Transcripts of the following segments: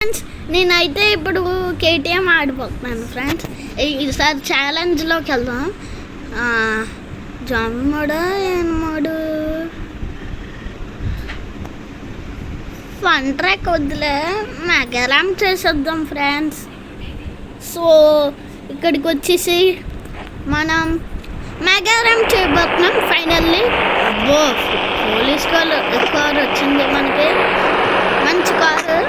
Friends నేనైతే ఇప్పుడు KTM ఆడిపోతున్నాను friends. ఈసారి ఛాలెంజ్లోకి వెళ్దాం. జమ్మడు ఎనమడు ఫన్ ట్రాక్ వద్దులే, మెగారామ్ చేసేద్దాం ఫ్రెండ్స్. సో ఇక్కడికి వచ్చేసి మనం మెగారామ్ చేయబోతున్నాం ఫైనల్లీ. పోలీస్ కార్ వచ్చింది మనకి, మంచి కారు.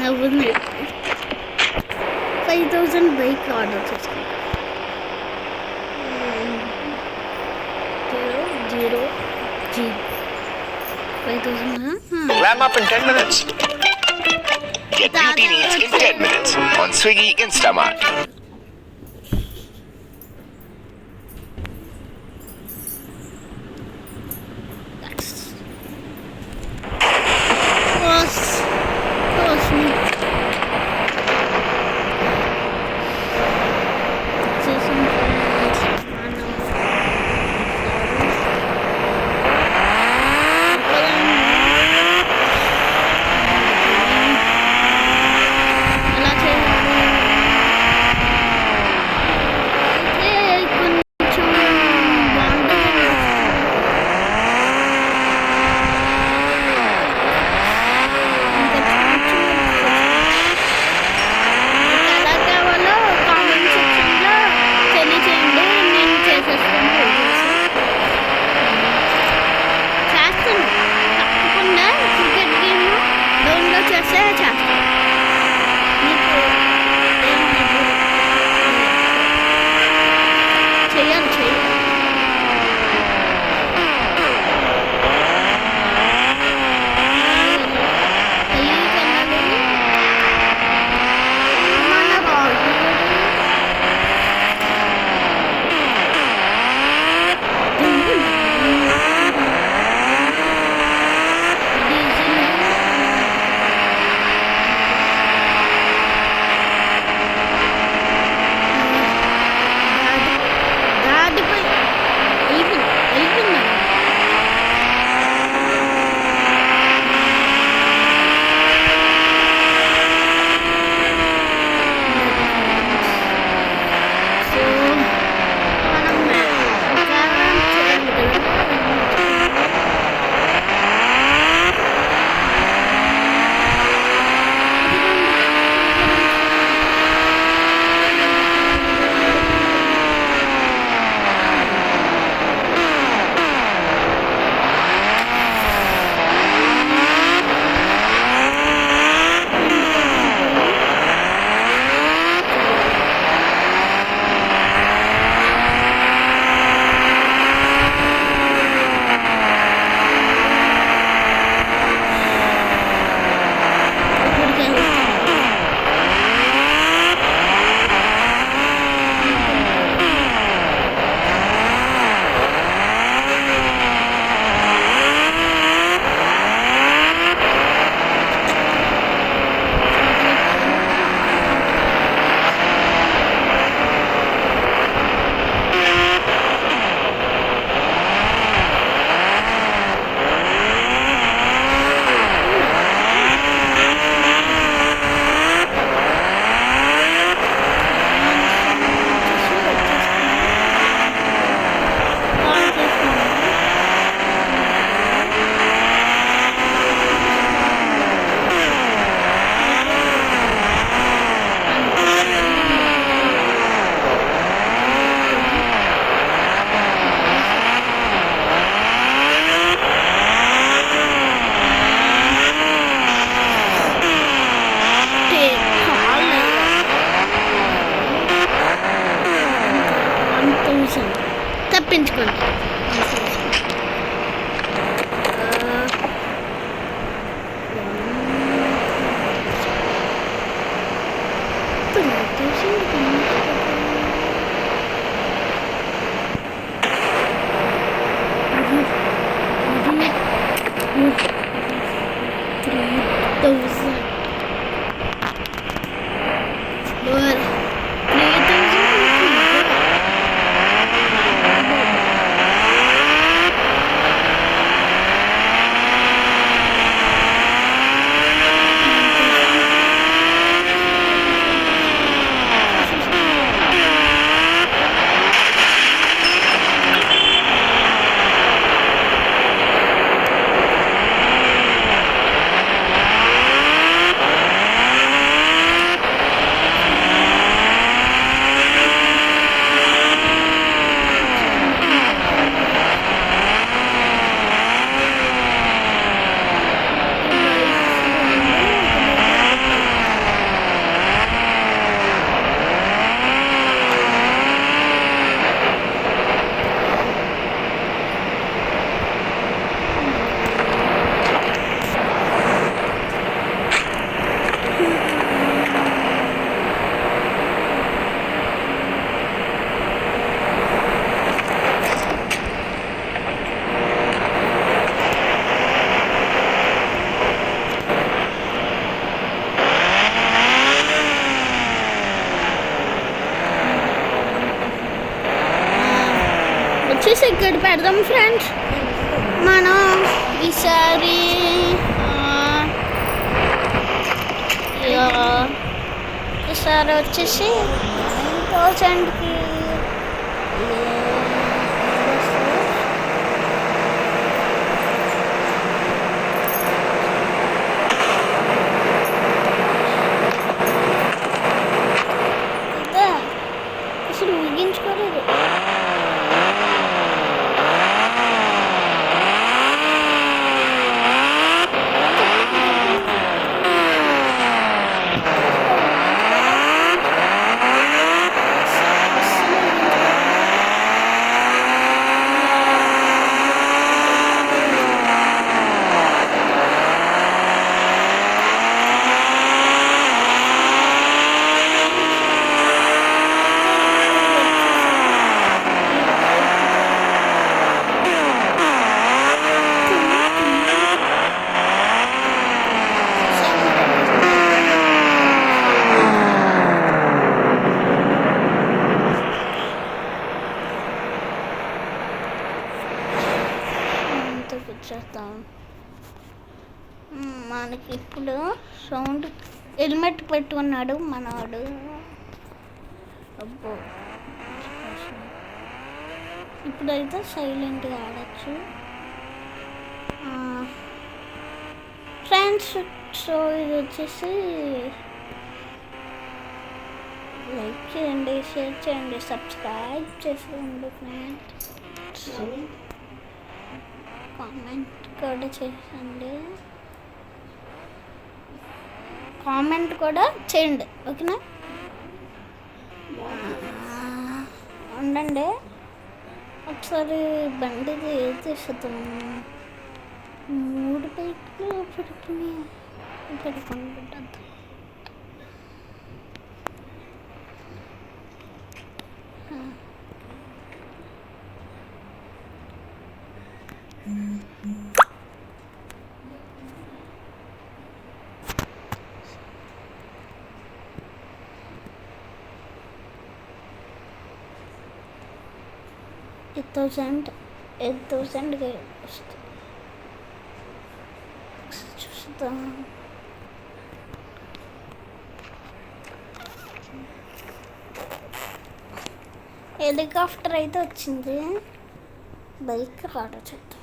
నవ్వుంది. 5000 బైక్ ఆర్డర్ చేసుకుంటాం. 5000. Clam up in 10 minutes. Get beauty needs in 10 minutes on Swiggy Instamart. 3,000. Well, 3,000. వచ్చేసి ఇక్కడ పెడదాం ఫ్రెండ్స్. మనం ఈసారి వచ్చేసి 9,000కి అసలు ముగించుకోలేదు. చేస్తాం. మనకి ఇప్పుడు సౌండ్ హెల్మెట్ పెట్టుకున్నాడు మనవాడు. అబ్బో, ఇప్పుడైతే సైలెంట్గా ఆడచ్చు ఫ్రెండ్స్. సో ఇది వచ్చేసి లైక్ చేయండి, షేర్ చేయండి, సబ్స్క్రైబ్ చేసుకోండి ఫ్రెండ్స్. కామెంట్ కూడా చేయండి, ఓకేనా? ఉండండి ఒకసారి బండిది తీసేద్దాం. 3 బైక్లు పెట్టుకుంటాం. $8,000 వస్తుంది. చూస్తాం. హెలికాప్టర్ అయితే వచ్చింది, బైక్ ఆర్డర్ చేద్దాం.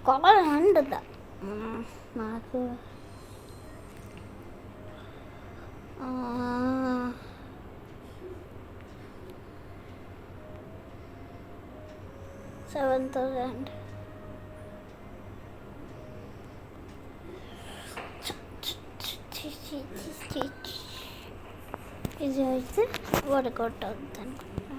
కలర్ హ్యాండ్ నాకు $7,000. ఇది అయితే వర్కౌట్ అవుతుంది అనుకుంటున్నా.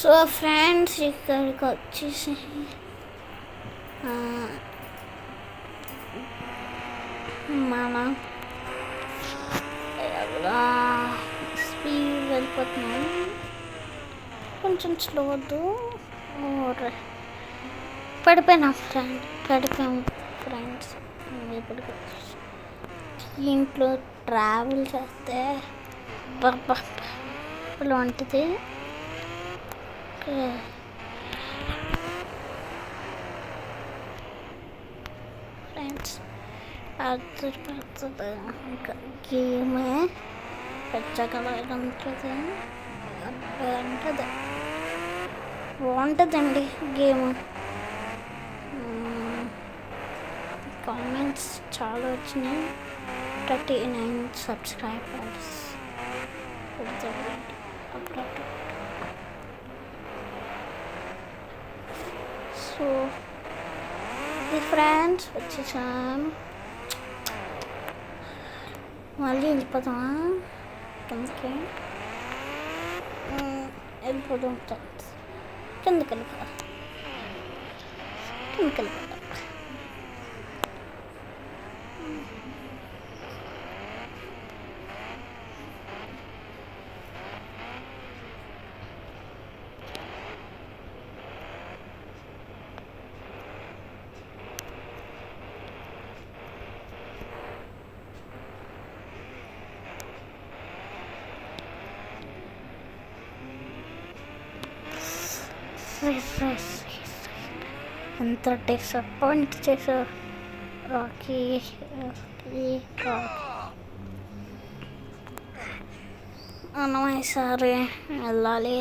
సో ఫ్రెండ్స్ ఇక్కడికి వచ్చేసి మన స్పీడ్ వెళ్ళిపోతున్నాం, కొంచెం స్లో వద్దు. పడిపోయినాం ఫ్రెండ్స్. ఇప్పటికి ఇంట్లో ట్రావెల్ చేస్తే ఉంటుంది. ఫ్రెండ్స్ అర్థపడుతుంది ఇంకా గేమే పెద్దగా ఉంటుంది, బాగుంటుందండి గేమ్. కామెంట్స్ చాలా వచ్చినాయి. 39 సబ్స్క్రైబర్స్. సో ఇది ఫ్రెండ్స్ వచ్చేసాం. మళ్ళీ వెళ్ళిపోతామా? కిందకి వెళ్ళిపోతాం ఫ్రెండ్స్. కిందకి వెళ్ళిపోతాం. ఎంత డిసప్పాయింట్ చేశారు రాకీ. అన్నమయ్యసారి వెళ్ళాలి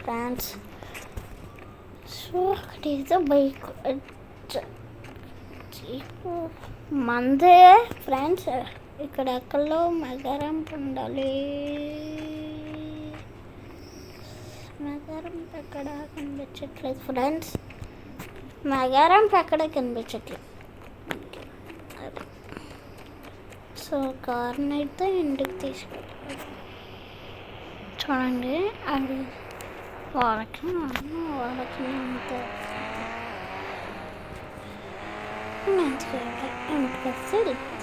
ఫ్రెండ్స్. సో అక్కడేదో బైక్ మందే ఫ్రెండ్స్. ఇక్కడ ఎక్కడో మెగారం ఉండాలి. మెగారం ఎక్కడ కనిపించట్లేదు ఫ్రెండ్స్. మెగారం ఎక్కడ కనిపించట్లేదు. సో కార్ని అయితే ఇంటికి తీసుకెళ్ళాలి. చూడండి అది వాళ్ళకి అంతే. ఇంటికి వస్తే వెళ్ళిపోతాం.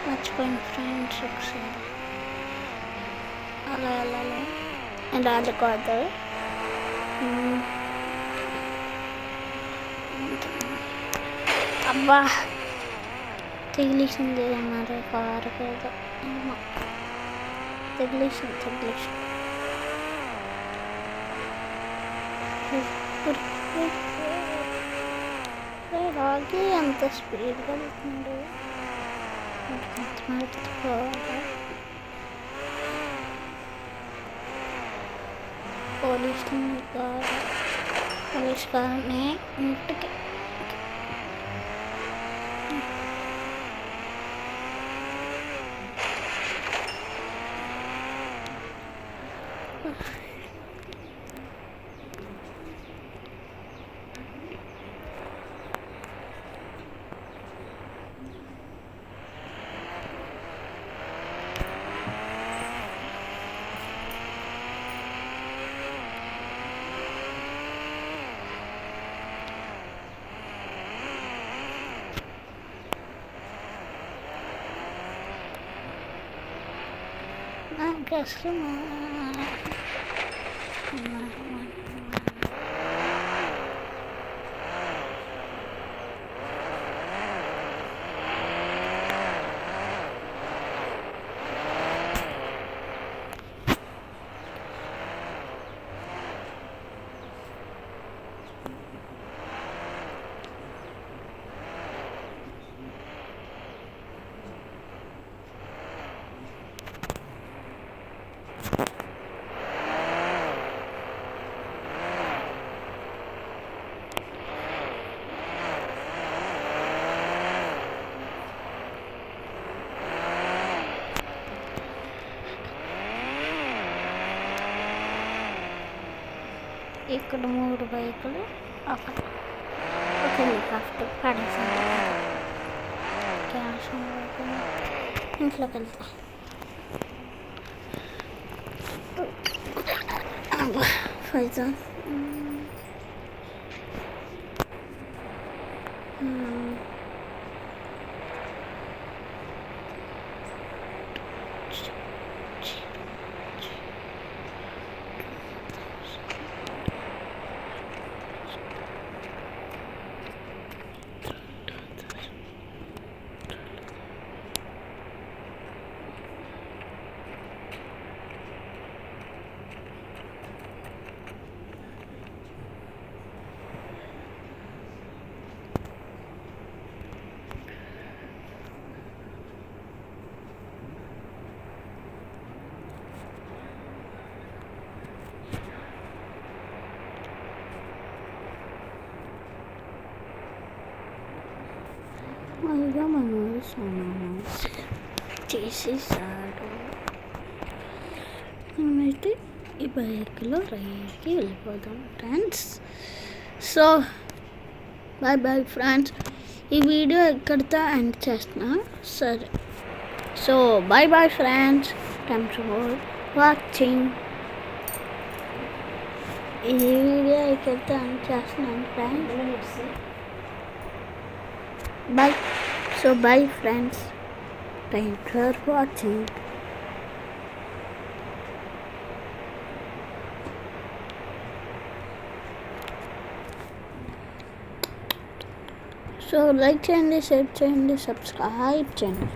మర్చిపోయిన ఫ్రెండ్స్ ఒకసారి అలా వెళ్ళాలి. అండ్ అది కాదు అబ్బా తగిలిసింది మరి కారు కదా. తగిలేసింది. రాగి అంత స్పీడ్గా వెళ్తున్నాడు. పోలీస్ కార్ని ఇంటికి నాకు అసలు ఇక్కడ 3 బైకులు, ఒక హెలికాప్టర్ పడేసాను. గ్యాస్ ఇంట్లోకి వెళ్తా. ఫైజా అదిగా మనోడు చేసేసాడు. మనమైతే ఈ బైక్లో రైడ్కి వెళ్ళిపోదాం ఫ్రెండ్స్. So bye friends. ఈ వీడియో ఎక్కడితో ఎండ్ చేస్తున్నా. సరే, so bye friends. Thanks for watching. ఈ వీడియో ఎక్కడితో ఎండ్ చేస్తున్నాను friends. Bye. So bye friends. Thanks for watching. So like channel, share channel, subscribe channel.